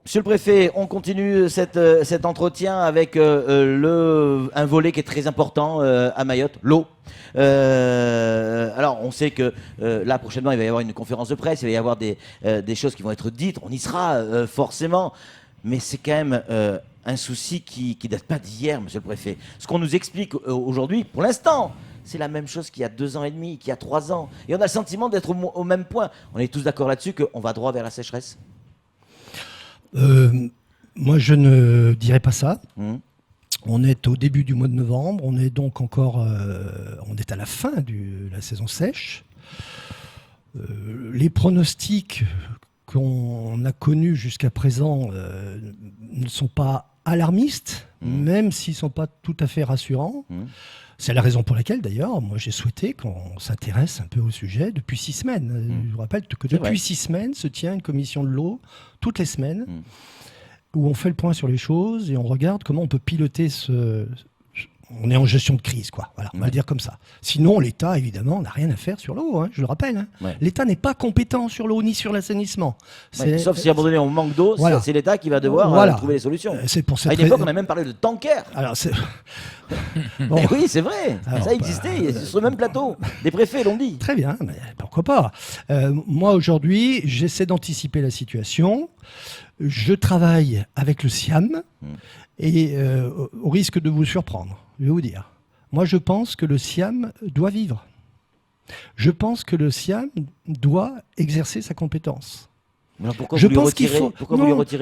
Monsieur le préfet, on continue cet entretien avec un volet qui est très important à Mayotte, l'eau. Alors, on sait que là, prochainement, il va y avoir une conférence de presse, il va y avoir des choses qui vont être dites, on y sera forcément, mais c'est quand même un souci qui ne date pas d'hier, monsieur le préfet. Ce qu'on nous explique aujourd'hui, pour l'instant, c'est la même chose qu'il y a 2 ans et demi, qu'il y a 3 ans. Et on a le sentiment d'être au même point. On est tous d'accord là-dessus qu'on va droit vers la sécheresse. Moi, je ne dirais pas ça. On est au début du mois de novembre, on est donc encore on est à la fin de la saison sèche. Les pronostics qu'on a connus jusqu'à présent ne sont pas alarmistes, même s'ils ne sont pas tout à fait rassurants. C'est la raison pour laquelle, d'ailleurs, moi j'ai souhaité qu'on s'intéresse un peu au sujet depuis 6 semaines. Je vous rappelle que depuis 6 semaines se tient une commission de l'eau, toutes les semaines, où on fait le point sur les choses et on regarde comment on peut piloter on est en gestion de crise, quoi. Voilà, on va le dire comme ça. Sinon, l'État, évidemment, n'a rien à faire sur l'eau, hein, je le rappelle. L'État n'est pas compétent sur l'eau ni sur l'assainissement. Sauf si à un moment donné on manque d'eau, c'est l'État qui va devoir trouver les solutions. C'est pour cette à une époque, on a même parlé de tanker. Alors, bon. Oui, c'est vrai. Alors, ça existait sur le même plateau. Des préfets l'ont dit. Très bien, mais pourquoi pas. Moi, aujourd'hui, j'essaie d'anticiper la situation. Je travaille avec le SIAM et au risque de vous surprendre, je vais vous dire. Moi, je pense que le SIAM doit vivre. Je pense que le SIAM doit exercer sa compétence. Alors pourquoi vous lui retirez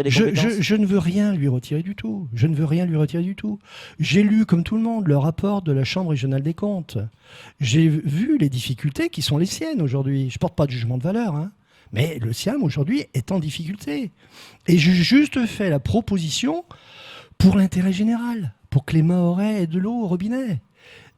des compétences ? Je ne veux rien lui retirer du tout. Je ne veux rien lui retirer du tout. J'ai lu, comme tout le monde, le rapport de la Chambre régionale des comptes. J'ai vu les difficultés qui sont les siennes aujourd'hui. Je ne porte pas de jugement de valeur, hein. Mais le SIAM, aujourd'hui, est en difficulté. Et j'ai juste fait la proposition pour l'intérêt général, pour que les Mahorais aient de l'eau au robinet,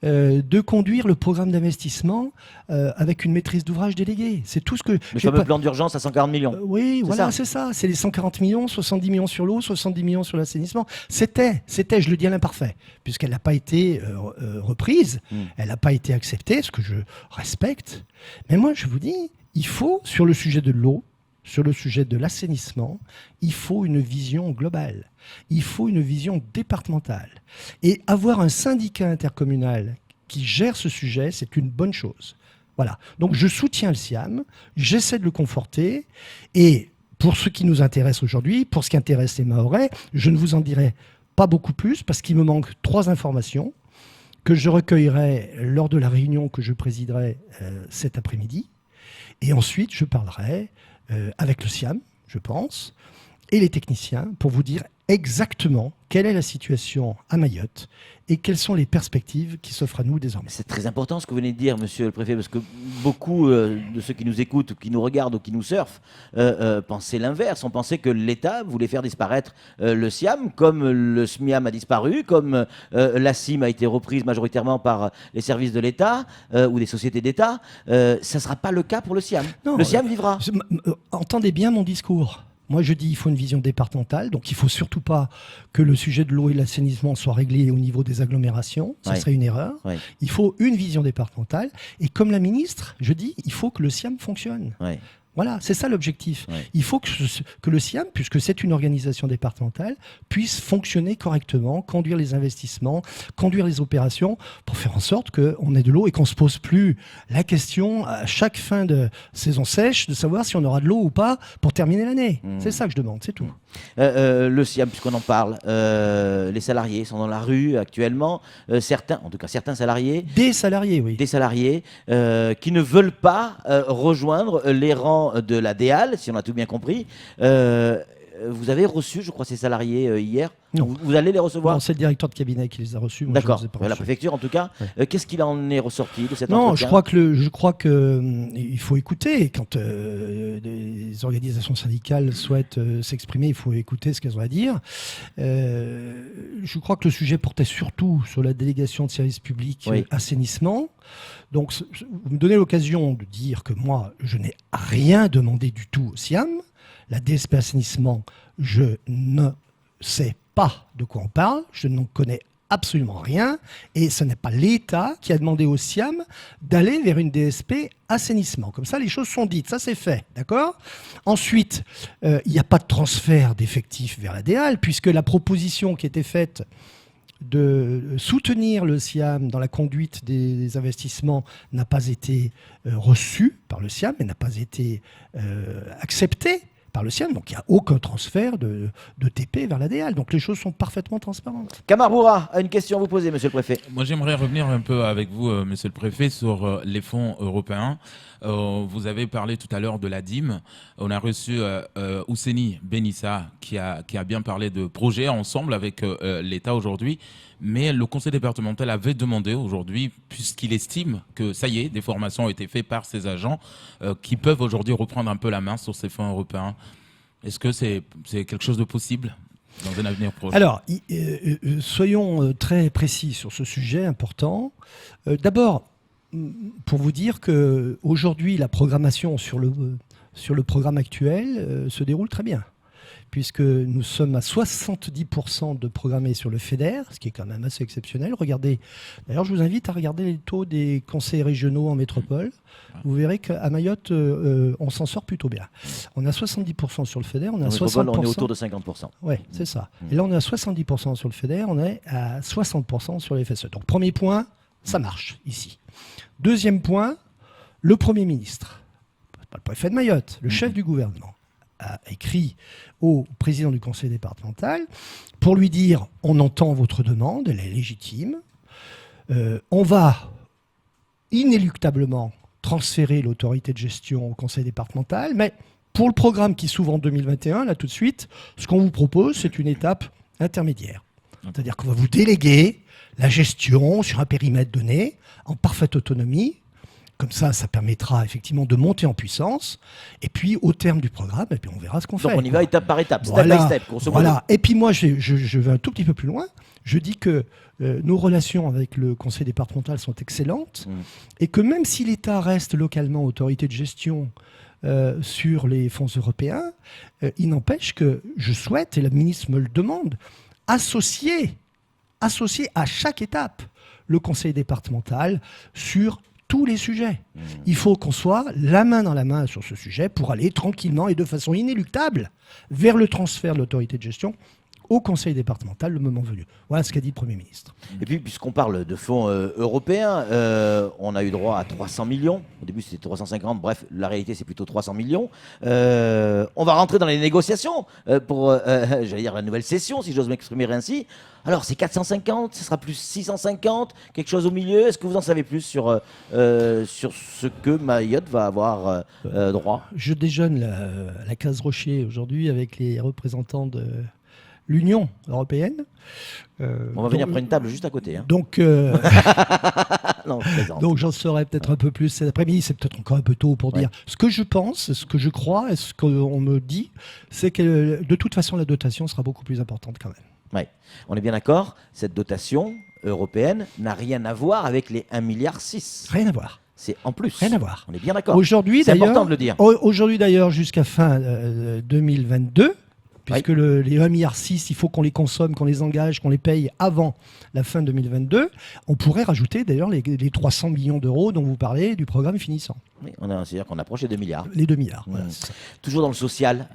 de conduire le programme d'investissement avec une maîtrise d'ouvrage déléguée. C'est tout ce que... Le fameux plan d'urgence à 140 millions. Oui, voilà, c'est ça. C'est les 140 millions, 70 millions sur l'eau, 70 millions sur l'assainissement. C'était, je le dis à l'imparfait, puisqu'elle n'a pas été reprise, elle n'a pas été acceptée, ce que je respecte. Mais moi, je vous dis, il faut, sur le sujet de l'eau, sur le sujet de l'assainissement, il faut une vision globale. Il faut une vision départementale. Et avoir un syndicat intercommunal qui gère ce sujet, c'est une bonne chose. Voilà. Donc je soutiens le SIAM, j'essaie de le conforter. Et pour ce qui nous intéresse aujourd'hui, pour ce qui intéresse les Mahorais, je ne vous en dirai pas beaucoup plus parce qu'il me manque 3 informations que je recueillerai lors de la réunion que je présiderai cet après-midi. Et ensuite, je parlerai avec le SIAM, je pense, et les techniciens pour vous dire exactement quelle est la situation à Mayotte et quelles sont les perspectives qui s'offrent à nous désormais. C'est très important ce que vous venez de dire, monsieur le préfet, parce que beaucoup de ceux qui nous écoutent, ou qui nous regardent ou qui nous surfent, pensaient l'inverse. On pensait que l'État voulait faire disparaître le SIAM, comme le SMIAM a disparu, comme la CIM a été reprise majoritairement par les services de l'État ou des sociétés d'État. Ça ne sera pas le cas pour le SIAM. Non, le SIAM vivra. Entendez bien mon discours. Moi, je dis qu'il faut une vision départementale, donc il ne faut surtout pas que le sujet de l'eau et de l'assainissement soit réglé au niveau des agglomérations. Ça serait une erreur. Il faut une vision départementale. Et comme la ministre, je dis, il faut que le SIAM fonctionne. Voilà, c'est ça l'objectif. Il faut que le SIAM, puisque c'est une organisation départementale, puisse fonctionner correctement, conduire les investissements, conduire les opérations, pour faire en sorte qu'on ait de l'eau et qu'on ne se pose plus la question à chaque fin de saison sèche de savoir si on aura de l'eau ou pas pour terminer l'année. C'est ça que je demande, c'est tout. Le SIAM, puisqu'on en parle, les salariés sont dans la rue actuellement, certains salariés... Des salariés, oui. Des salariés qui ne veulent pas rejoindre les rangs de la DEAL, si on a tout bien compris. Vous avez reçu, je crois, ces salariés hier. Non. Vous allez les recevoir? Non, c'est le directeur de cabinet qui les a reçus. D'accord. La préfecture, en tout cas. Qu'est-ce qu'il en est ressorti de cet entretien? Non, je crois que il faut écouter. Quand des organisations syndicales souhaitent s'exprimer, il faut écouter ce qu'elles ont à dire. Je crois que le sujet portait surtout sur la délégation de services publics assainissement. Donc, vous me donnez l'occasion de dire que moi, je n'ai rien demandé du tout au SIAM. La DSP assainissement, je ne sais pas de quoi on parle, je n'en connais absolument rien. Et ce n'est pas l'État qui a demandé au SIAM d'aller vers une DSP assainissement. Comme ça, les choses sont dites. Ça, c'est fait. D'accord ? Ensuite, il n'y a pas de transfert d'effectifs vers la DEAL, puisque la proposition qui était faite de soutenir le SIAM dans la conduite des investissements n'a pas été reçue par le SIAM et n'a pas été acceptée par le SIAM. Donc il n'y a aucun transfert de TP vers la DEAL. Donc les choses sont parfaitement transparentes. Kamar a une question à vous poser, monsieur le préfet. Moi, j'aimerais revenir un peu avec vous, monsieur le préfet, sur les fonds européens. Vous avez parlé tout à l'heure de la DIM. On a reçu Ousseni Benissa qui a bien parlé de projets ensemble avec l'État aujourd'hui. Mais le conseil départemental avait demandé aujourd'hui, puisqu'il estime que ça y est, des formations ont été faites par ces agents qui peuvent aujourd'hui reprendre un peu la main sur ces fonds européens. Est-ce que c'est quelque chose de possible dans un avenir proche? Alors, soyons très précis sur ce sujet important. D'abord, pour vous dire qu'aujourd'hui, la programmation sur le programme actuel se déroule très bien, puisque nous sommes à 70% de programmés sur le FEDER, ce qui est quand même assez exceptionnel. Regardez, d'ailleurs, je vous invite à regarder les taux des conseils régionaux en métropole. Vous verrez qu'à Mayotte, on s'en sort plutôt bien. On a 70% sur le FEDER, on a 60%. On est autour de 50%. Oui, c'est ça. Et là, on est à 70% sur le FEDER, on est à 60% sur les FSE. Donc, premier point, ça marche ici. Deuxième point, le Premier ministre, pas le préfet de Mayotte, le chef du gouvernement, a écrit au président du conseil départemental pour lui dire « on entend votre demande, elle est légitime, on va inéluctablement transférer l'autorité de gestion au conseil départemental, mais pour le programme qui s'ouvre en 2021, là tout de suite, ce qu'on vous propose, c'est une étape intermédiaire. C'est-à-dire qu'on va vous déléguer la gestion sur un périmètre donné, en parfaite autonomie. Comme ça, ça permettra effectivement de monter en puissance. Et puis, au terme du programme, et puis on verra ce qu'on fait. Donc on y va étape par étape, step Voilà, by step, grosso modo. voilà. Et puis moi, je vais un tout petit peu plus loin. Je dis que nos relations avec le conseil départemental sont excellentes et que même si l'État reste localement autorité de gestion sur les fonds européens, il n'empêche que je souhaite, et la ministre me le demande, associer à chaque étape le conseil départemental sur tous les sujets. Il faut qu'on soit la main dans la main sur ce sujet pour aller tranquillement et de façon inéluctable vers le transfert de l'autorité de gestion au conseil départemental le moment venu. Voilà ce qu'a dit le Premier ministre. Et puis, puisqu'on parle de fonds européens, on a eu droit à 300 millions. Au début, c'était 350. Bref, la réalité, c'est plutôt 300 millions. On va rentrer dans les négociations pour, j'allais dire, la nouvelle session, si j'ose m'exprimer ainsi. Alors, c'est 450, ce sera plus 650, quelque chose au milieu. Est-ce que vous en savez plus sur ce que Mayotte va avoir droit? Je déjeune à la Case Rocher aujourd'hui avec les représentants de l'Union européenne. On va venir prendre une table juste à côté. Hein. Donc, non, je plaisante. donc j'en saurai peut-être un peu plus cet après-midi. C'est peut-être encore un peu tôt pour dire. Ce que je pense, ce que je crois, et ce qu'on me dit, c'est que de toute façon, la dotation sera beaucoup plus importante quand même. Ouais. On est bien d'accord, cette dotation européenne n'a rien à voir avec les 1,6 milliard. Rien à voir. C'est en plus. Rien à voir. On est bien d'accord. Aujourd'hui, c'est d'ailleurs, important de le dire. Aujourd'hui, d'ailleurs, jusqu'à fin 2022, puisque les 1,6 milliard, il faut qu'on les consomme, qu'on les engage, qu'on les paye avant la fin 2022, on pourrait rajouter d'ailleurs les 300 millions d'euros dont vous parlez du programme finissant. Oui, c'est-à-dire qu'on approche les 2 milliards. Les 2 milliards, voilà, c'est ça. Toujours dans le social,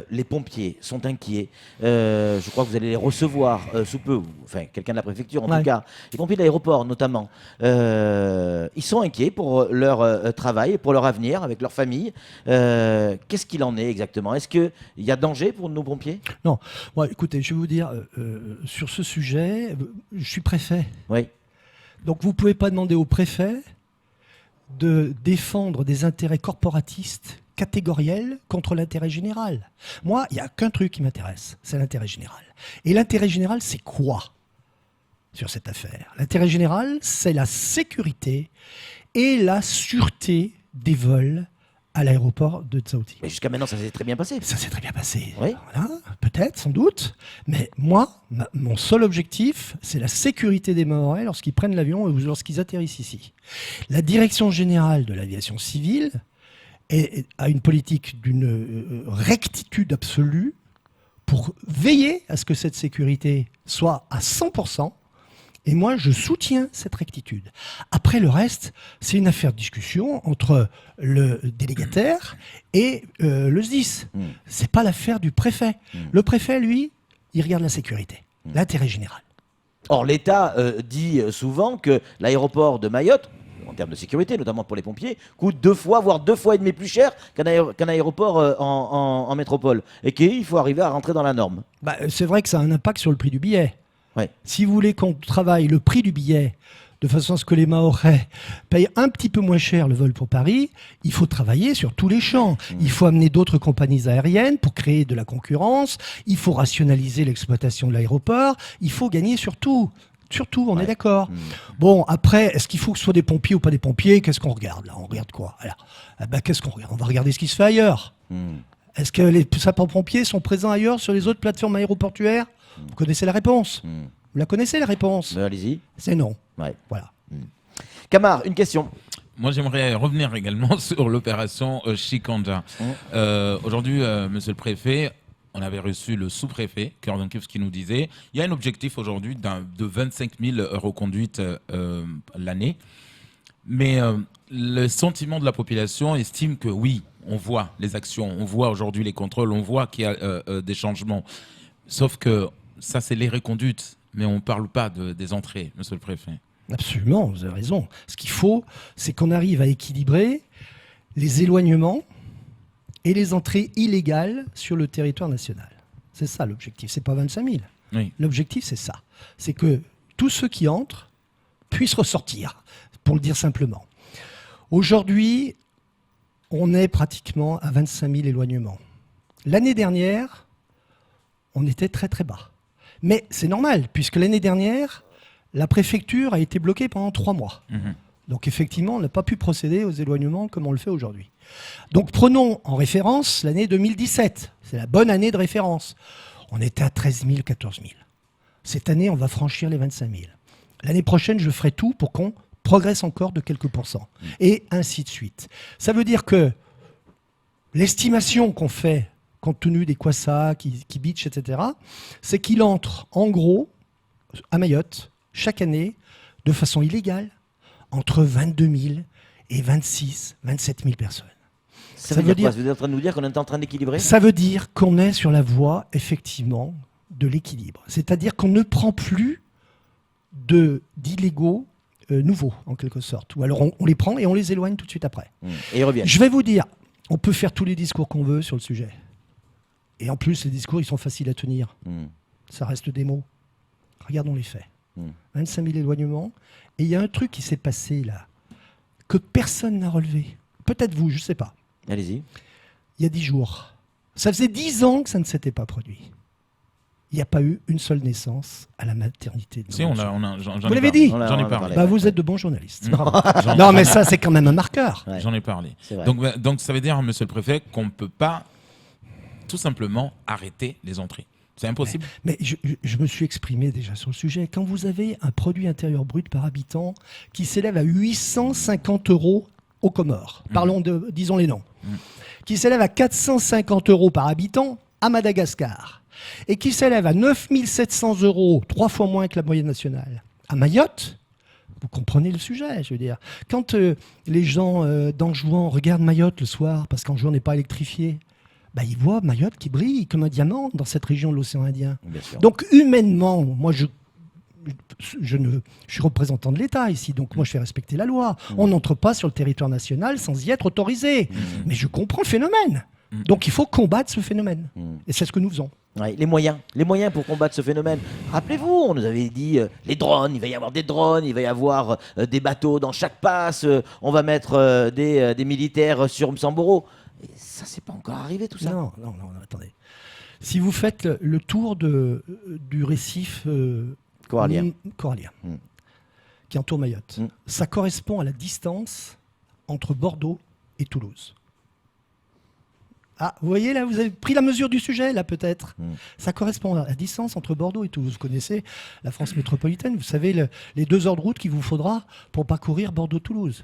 les pompiers sont inquiets. Je crois que vous allez les recevoir sous peu, enfin quelqu'un de la préfecture en tout cas. Les pompiers de l'aéroport notamment, ils sont inquiets pour leur travail, pour leur avenir, avec leur famille. Qu'est-ce qu'il en est exactement? Est-ce qu'il y a danger pour nos pompiers? Non. Bon, écoutez, je vais vous dire, sur ce sujet, je suis préfet. Oui. Donc vous ne pouvez pas demander au préfet de défendre des intérêts corporatistes catégoriels contre l'intérêt général. Moi, il n'y a qu'un truc qui m'intéresse, c'est l'intérêt général. Et l'intérêt général, c'est quoi sur cette affaire? L'intérêt général, c'est la sécurité et la sûreté des vols à l'aéroport de Dzaoudzi. Mais jusqu'à maintenant, ça s'est très bien passé. Ça s'est très bien passé. Oui. Voilà, peut-être, sans doute. Mais moi, mon seul objectif, c'est la sécurité des Mahorais lorsqu'ils prennent l'avion ou lorsqu'ils atterrissent ici. La Direction générale de l'aviation civile a une politique d'une rectitude absolue pour veiller à ce que cette sécurité soit à 100%, Et moi, je soutiens cette rectitude. Après, le reste, c'est une affaire de discussion entre le délégataire et le SDIS. C'est pas l'affaire du préfet. Le préfet, lui, il regarde la sécurité, l'intérêt général. Or, l'État dit souvent que l'aéroport de Mayotte, en termes de sécurité, notamment pour les pompiers, coûte 2 fois, voire 2 fois et demi plus cher qu'un aéroport en métropole. Et qu'il faut arriver à rentrer dans la norme. Bah, c'est vrai que ça a un impact sur le prix du billet. Ouais. Si vous voulez qu'on travaille le prix du billet de façon à ce que les Mahorais payent un petit peu moins cher le vol pour Paris, il faut travailler sur tous les champs. Il faut amener d'autres compagnies aériennes pour créer de la concurrence. Il faut rationaliser l'exploitation de l'aéroport. Il faut gagner sur tout. Surtout, on est d'accord. Bon, après, est-ce qu'il faut que ce soit des pompiers ou pas des pompiers? Qu'est-ce qu'on regarde là? On regarde quoi? Alors, qu'est-ce qu'on regarde? On va regarder ce qui se fait ailleurs. Est-ce que les sapeurs-pompiers sont présents ailleurs sur les autres plateformes aéroportuaires? Vous connaissez la réponse? Vous la connaissez la réponse? Allez-y. C'est non. Ouais. Voilà. Camar, une question. Moi, j'aimerais revenir également sur l'opération Shikanja. Aujourd'hui, monsieur le préfet, on avait reçu le sous-préfet, Kordonkiv, qui nous disait il y a un objectif aujourd'hui de 25 000 reconduites l'année. Mais le sentiment de la population estime que oui, on voit les actions, on voit aujourd'hui les contrôles, on voit qu'il y a des changements. Sauf que ça, c'est les reconduites, mais on ne parle pas des entrées, monsieur le préfet. Absolument, vous avez raison. Ce qu'il faut, c'est qu'on arrive à équilibrer les éloignements et les entrées illégales sur le territoire national. C'est ça l'objectif, c'est pas 25 000. Oui. L'objectif, c'est ça. C'est que tous ceux qui entrent puissent ressortir, pour le dire simplement. Aujourd'hui, on est pratiquement à 25 000 éloignements. L'année dernière, on était très très bas. Mais c'est normal, puisque l'année dernière, la préfecture a été bloquée pendant 3 mois. Donc effectivement, on n'a pas pu procéder aux éloignements comme on le fait aujourd'hui. Donc prenons en référence l'année 2017. C'est la bonne année de référence. On était à 13 000, 14 000. Cette année, on va franchir les 25 000. L'année prochaine, je ferai tout pour qu'on progresse encore de quelques pourcents. Et ainsi de suite. Ça veut dire que l'estimation qu'on fait, compte tenu des Kwassa, qui beach, etc., c'est qu'il entre, en gros, à Mayotte, chaque année, de façon illégale, entre 22 000 et 26 27 000 personnes. Ça veut dire quoi? Vous êtes en train de nous dire qu'on est en train d'équilibrer? Ça veut dire qu'on est sur la voie, effectivement, de l'équilibre. C'est-à-dire qu'on ne prend plus d'illégaux nouveaux, en quelque sorte. Ou alors on les prend et on les éloigne tout de suite après. Et ils reviennent. Je vais vous dire, on peut faire tous les discours qu'on veut sur le sujet. Et en plus, les discours, ils sont faciles à tenir. Ça reste des mots. Regardons les faits. 25 000 éloignements. Et il y a un truc qui s'est passé là, que personne n'a relevé. Peut-être vous, je ne sais pas. Allez-y. Il y a 10 jours. Ça faisait 10 ans que ça ne s'était pas produit. Il n'y a pas eu une seule naissance à la maternité. Si, j'en Vous l'avez dit? J'en ai parlé. Bah, vous êtes de bons journalistes. Non, mais ça, c'est quand même un marqueur. Ouais. J'en ai parlé. Vrai. Donc, ça veut dire, monsieur le préfet, qu'on ne peut pas tout simplement arrêter les entrées. C'est impossible. Mais je me suis exprimé déjà sur le sujet. Quand vous avez un produit intérieur brut par habitant qui s'élève à 850 € aux Comores, disons les noms, qui s'élève à 450 € par habitant à Madagascar, et qui s'élève à 9 700 €, 3 fois moins que la moyenne nationale, à Mayotte, vous comprenez le sujet, je veux dire. Quand les gens d'Anjouan regardent Mayotte le soir, parce qu'Anjouan n'est pas électrifié, bah, ils voient Mayotte qui brille comme un diamant dans cette région de l'océan Indien. Donc humainement, moi je suis représentant de l'État ici, donc moi je fais respecter la loi. On n'entre pas sur le territoire national sans y être autorisé. Mais je comprends le phénomène. Donc il faut combattre ce phénomène. Et c'est ce que nous faisons. Ouais, les moyens pour combattre ce phénomène. Rappelez-vous, on nous avait dit les drones, il va y avoir des drones, il va y avoir des bateaux dans chaque passe, on va mettre des militaires sur Msamboro. Et ça, c'est pas encore arrivé tout ça. Non, attendez. Si vous faites le tour du récif corallien qui entoure Mayotte, ça correspond à la distance entre Bordeaux et Toulouse. Ah, vous voyez là, vous avez pris la mesure du sujet là peut-être. Ça correspond à la distance entre Bordeaux et Toulouse. Vous connaissez la France métropolitaine, vous savez les 2 heures de route qu'il vous faudra pour parcourir Bordeaux-Toulouse.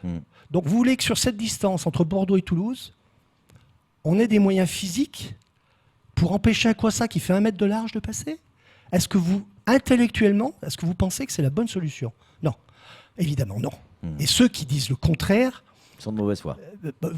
Donc vous voulez que sur cette distance entre Bordeaux et Toulouse, on ait des moyens physiques pour empêcher un Kwassa qui fait 1 mètre de large de passer? Est-ce que vous intellectuellement, est-ce que vous pensez que c'est la bonne solution? Non, évidemment non. Et ceux qui disent le contraire, Ils sont de mauvaise foi.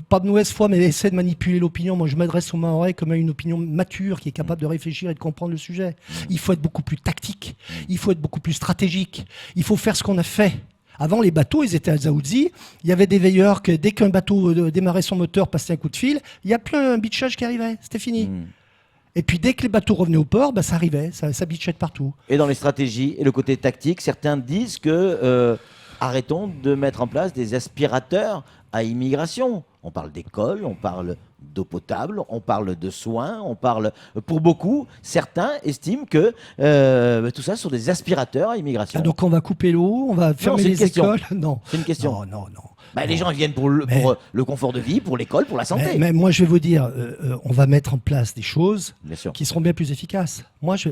pas de mauvaise foi, mais essaient de manipuler l'opinion. Moi, je m'adresse aux Mahorais comme à une opinion mature qui est capable de réfléchir et de comprendre le sujet. Il faut être beaucoup plus tactique, il faut être beaucoup plus stratégique, il faut faire ce qu'on a fait. Avant, les bateaux, ils étaient à Dzaoudzi, il y avait des veilleurs que dès qu'un bateau démarrait son moteur, passait un coup de fil, il n'y a plus un beachage qui arrivait, c'était fini. Et puis dès que les bateaux revenaient au port, ça arrivait, ça beachait de partout. Et dans les stratégies et le côté tactique, certains disent que arrêtons de mettre en place des aspirateurs à immigration. On parle d'école, on parle d'eau potable, on parle de soins, on parle... Pour beaucoup, certains estiment que tout ça sont des aspirateurs à immigration. Ah, donc on va couper l'eau, on va fermer c'est une les question. écoles. Non, C'est une question. non. Les gens ils viennent pour le confort de vie, pour l'école, pour la santé. Mais moi, je vais vous dire, on va mettre en place des choses Bien sûr. qui seront bien plus efficaces. Moi, je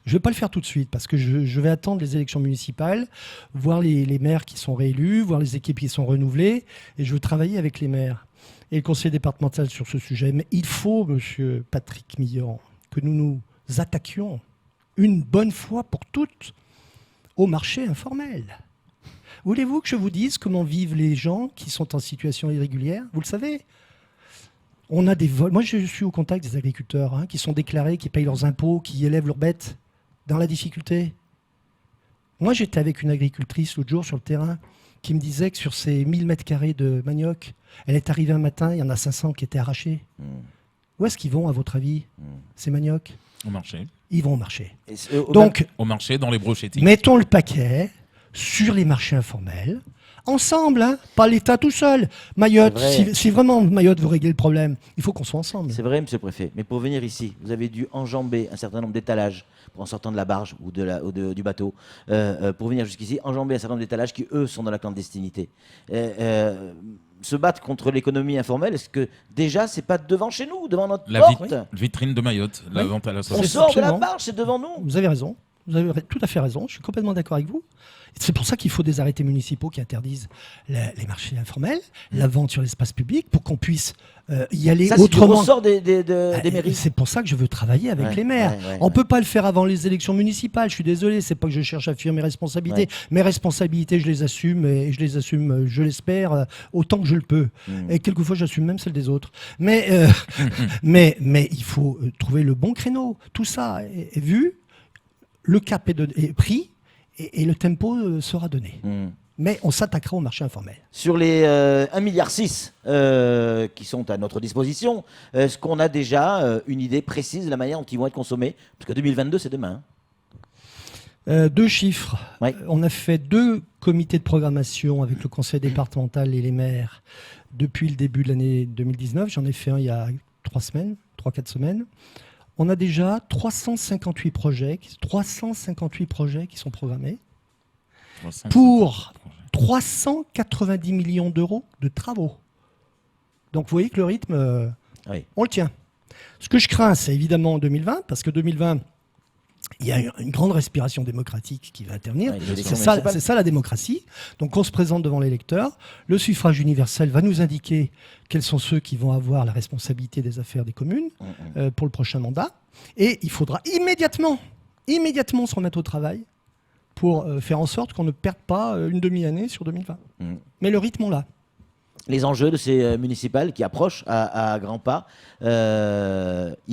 vais pas le faire tout de suite parce que je vais attendre les élections municipales, voir les maires qui sont réélus, voir les équipes qui sont renouvelées, et je veux travailler avec les maires et le conseil départemental sur ce sujet. Mais il faut, monsieur Patrick Millon, que nous nous attaquions une bonne fois pour toutes au marché informel. Voulez-vous que je vous dise comment vivent les gens qui sont en situation irrégulière? Vous le savez. On a des vols. Moi, je suis au contact des agriculteurs qui sont déclarés, qui payent leurs impôts, qui élèvent leurs bêtes dans la difficulté. Moi, j'étais avec une agricultrice l'autre jour sur le terrain qui me disait que sur ces 1000 mètres carrés de manioc, elle est arrivée un matin, il y en a 500 qui étaient arrachés. Où est-ce qu'ils vont, à votre avis, ces maniocs? Au marché. Ils vont au marché. Donc, Au marché, dans les brochettis. mettons le paquet sur les marchés informels, ensemble, pas l'État tout seul. Mayotte, si vraiment Mayotte veut régler le problème, il faut qu'on soit ensemble. c'est vrai, monsieur le préfet. Mais pour venir ici, vous avez dû enjamber un certain nombre d'étalages en sortant de la barge ou du bateau. Pour venir jusqu'ici, enjamber un certain nombre d'étalages qui, eux, sont dans la clandestinité. Se battre contre l'économie informelle, est-ce que déjà, c'est pas devant chez nous, devant notre porte? Vitrine de Mayotte, la vente à la On sauce. sort de la barge, c'est devant nous. Vous avez raison. Vous avez tout à fait raison. Je suis complètement d'accord avec vous. C'est pour ça qu'il faut des arrêtés municipaux qui interdisent les marchés informels, la vente sur l'espace public, pour qu'on puisse y aller Ça, c'est du autrement. ressort des mairies. C'est pour ça que je veux travailler avec Ouais, les maires. On ne peut pas le faire avant les élections municipales. Je suis désolé, c'est pas que je cherche à fuir mes responsabilités. Mes responsabilités, je les assume et je les assume, je l'espère, autant que je le peux. Et quelquefois, j'assume même celles des autres. Mais il faut trouver le bon créneau. Tout ça est vu, le cap est pris et le tempo sera donné. Mais on s'attaquera au marché informel. Sur les 1,6 milliard qui sont à notre disposition, est-ce qu'on a déjà une idée précise de la manière dont ils vont être consommés? Parce que 2022, c'est demain. 2 chiffres. Ouais. On a fait 2 comités de programmation avec le conseil départemental et les maires depuis le début de l'année 2019. J'en ai fait un il y a 3-4 semaines. On a déjà 358 projets qui sont programmés pour 390 millions d'euros de travaux. Donc vous voyez que le rythme, on le tient. Ce que je crains, c'est évidemment en 2020, parce que 2020, il y a une grande respiration démocratique qui va intervenir. C'est ça la démocratie. Donc on se présente devant l'électeur. Le suffrage universel va nous indiquer quels sont ceux qui vont avoir la responsabilité des affaires des communes pour le prochain mandat. Et il faudra immédiatement se remettre au travail pour faire en sorte qu'on ne perde pas une demi-année sur 2020. Mais le rythme, on l'a. Les enjeux de ces municipales qui approchent à grands pas, il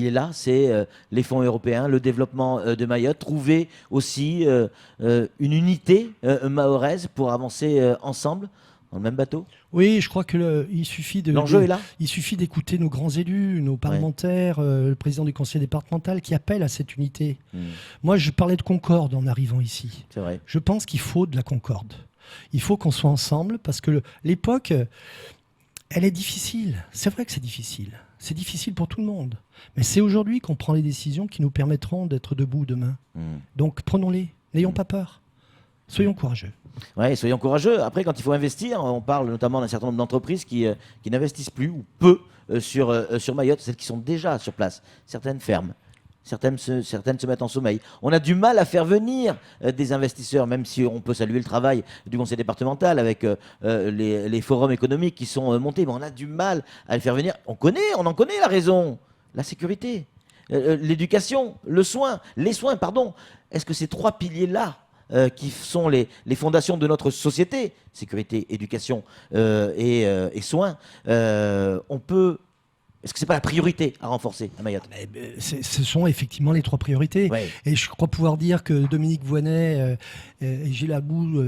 est là, c'est les fonds européens, le développement de Mayotte, trouver aussi une unité mahoraise pour avancer ensemble dans le même bateau. Oui, je crois qu'il suffit L'enjeu est là. Il suffit d'écouter nos grands élus, nos parlementaires, le président du conseil départemental qui appelle à cette unité. Moi, je parlais de concorde en arrivant ici. C'est vrai. Je pense qu'il faut de la concorde. Il faut qu'on soit ensemble parce que l'époque, elle est difficile. C'est vrai que c'est difficile. C'est difficile pour tout le monde. Mais c'est aujourd'hui qu'on prend les décisions qui nous permettront d'être debout demain. Donc prenons-les. N'ayons pas peur. Soyons courageux. Oui, soyons courageux. Après, quand il faut investir, on parle notamment d'un certain nombre d'entreprises qui n'investissent plus ou peu sur Mayotte, celles qui sont déjà sur place. Certaines ferment. Certaines se mettent en sommeil. On a du mal à faire venir des investisseurs, même si on peut saluer le travail du conseil départemental avec les forums économiques qui sont montés. Mais on a du mal à les faire venir. On en connaît la raison. La sécurité. l'éducation, les soins, pardon. Est-ce que ces 3 piliers-là, qui sont les fondations de notre société, sécurité, éducation et soins, est-ce que c'est pas la priorité à renforcer à Mayotte? Ce sont effectivement les 3 priorités. Ouais. Et je crois pouvoir dire que Dominique Voynet et Gilles Abou,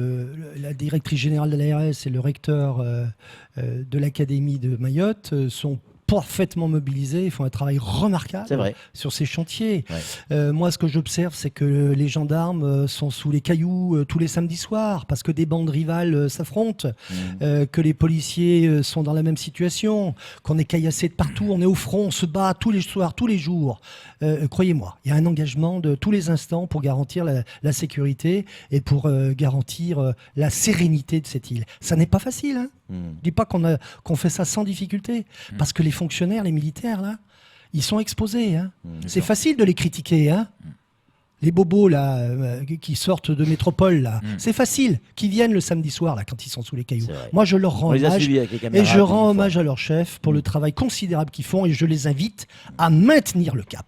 la directrice générale de l'ARS et le recteur de l'Académie de Mayotte, sont parfaitement mobilisés, ils font un travail remarquable sur ces chantiers. Ouais. Moi, ce que j'observe, c'est que les gendarmes sont sous les cailloux tous les samedis soirs, parce que des bandes rivales s'affrontent, que les policiers sont dans la même situation, qu'on est caillassés de partout, on est au front, on se bat tous les soirs, tous les jours. Croyez-moi, il y a un engagement de tous les instants pour garantir la sécurité et pour garantir la sérénité de cette île. Ça n'est pas facile, hein. Je ne dis pas qu'on fait ça sans difficulté, parce que les fonctionnaires, les militaires, là, ils sont exposés. Hein. C'est facile de les critiquer. Hein. Les bobos là, qui sortent de métropole, là, c'est facile, qui viennent le samedi soir là, quand ils sont sous les cailloux. Moi, je leur rends hommage et je rends hommage à leur chef pour le travail considérable qu'ils font et je les invite à maintenir le cap.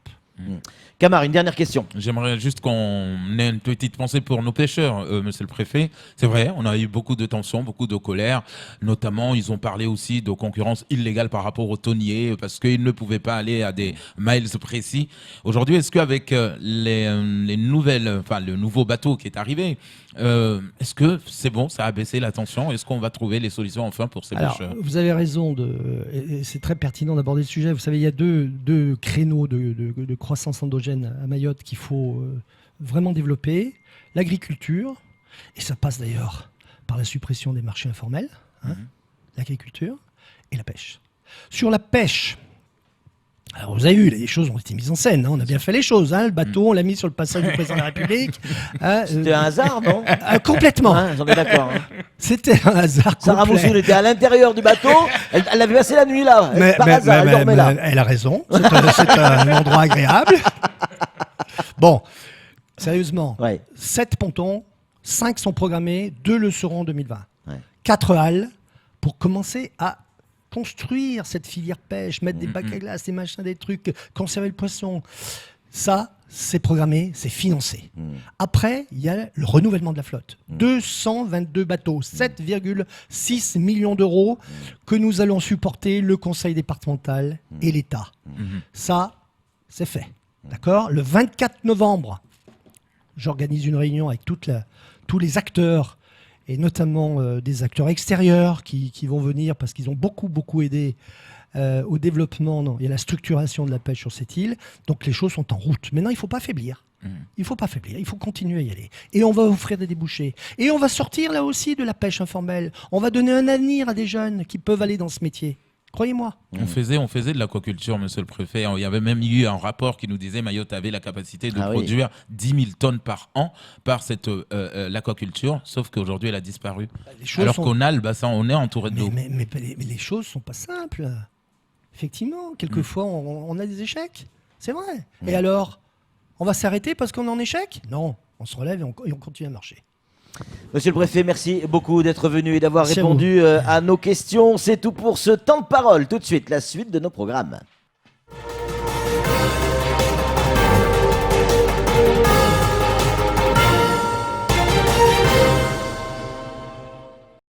Camar, une dernière question. J'aimerais juste qu'on ait une petite pensée pour nos pêcheurs, monsieur le préfet. C'est vrai, on a eu beaucoup de tensions, beaucoup de colère. Notamment, ils ont parlé aussi de concurrence illégale par rapport aux tonniers parce qu'ils ne pouvaient pas aller à des miles précis. Aujourd'hui, est-ce qu'avec les nouvelles, enfin, le nouveau bateau qui est arrivé, est-ce que c'est bon, ça a baissé la tension? Est-ce qu'on va trouver les solutions enfin pour ces pêcheurs? Vous avez raison, et c'est très pertinent d'aborder le sujet. Vous savez, il y a deux créneaux de croissance endogène à Mayotte qu'il faut vraiment développer. L'agriculture, et ça passe d'ailleurs par la suppression des marchés informels, l'agriculture et la pêche. Sur la pêche, alors vous avez vu, les choses ont été mises en scène, hein, on a bien fait les choses. Hein, le bateau, on l'a mis sur le passage du président de la République. C'était un hasard, non? Complètement. Hein, j'en ai d'accord. Hein. C'était un hasard Sarah complet. Moussoul était à l'intérieur du bateau, elle avait passé la nuit là, par hasard, elle dormait là. Elle a raison, c'est un endroit agréable. Bon, sérieusement, 7 pontons, 5 sont programmés, 2 le seront en 2020. 4 halles pour commencer à construire cette filière pêche, mettre des bacs à glace, des machins, des trucs, conserver le poisson. Ça, c'est programmé, c'est financé. Après, il y a le renouvellement de la flotte. 222 bateaux, 7,6 millions d'euros que nous allons supporter le conseil départemental et l'État. Ça, c'est fait. D'accord ? Le 24 novembre, j'organise une réunion avec tous les acteurs, et notamment des acteurs extérieurs qui vont venir parce qu'ils ont beaucoup aidé au développement et à la structuration de la pêche sur cette île. Donc les choses sont en route. Maintenant, il ne faut pas faiblir. Il ne faut pas faiblir, il faut continuer à y aller. Et on va offrir des débouchés. Et on va sortir là aussi de la pêche informelle. On va donner un avenir à des jeunes qui peuvent aller dans ce métier. Croyez-moi. On faisait de l'aquaculture, monsieur le préfet. Il y avait même eu un rapport qui nous disait Mayotte avait la capacité de produire 10 000 tonnes par an par l'aquaculture, sauf qu'aujourd'hui elle a disparu. Alors qu'on a le bassin, on est entouré d'eau. Mais les choses ne sont pas simples. Effectivement, quelquefois on a des échecs. C'est vrai. Et alors, on va s'arrêter parce qu'on est en échec? Non, on se relève et on continue à marcher. Monsieur le préfet, merci beaucoup d'être venu et d'avoir répondu à nos questions. C'est tout pour ce temps de parole. Tout de suite, la suite de nos programmes.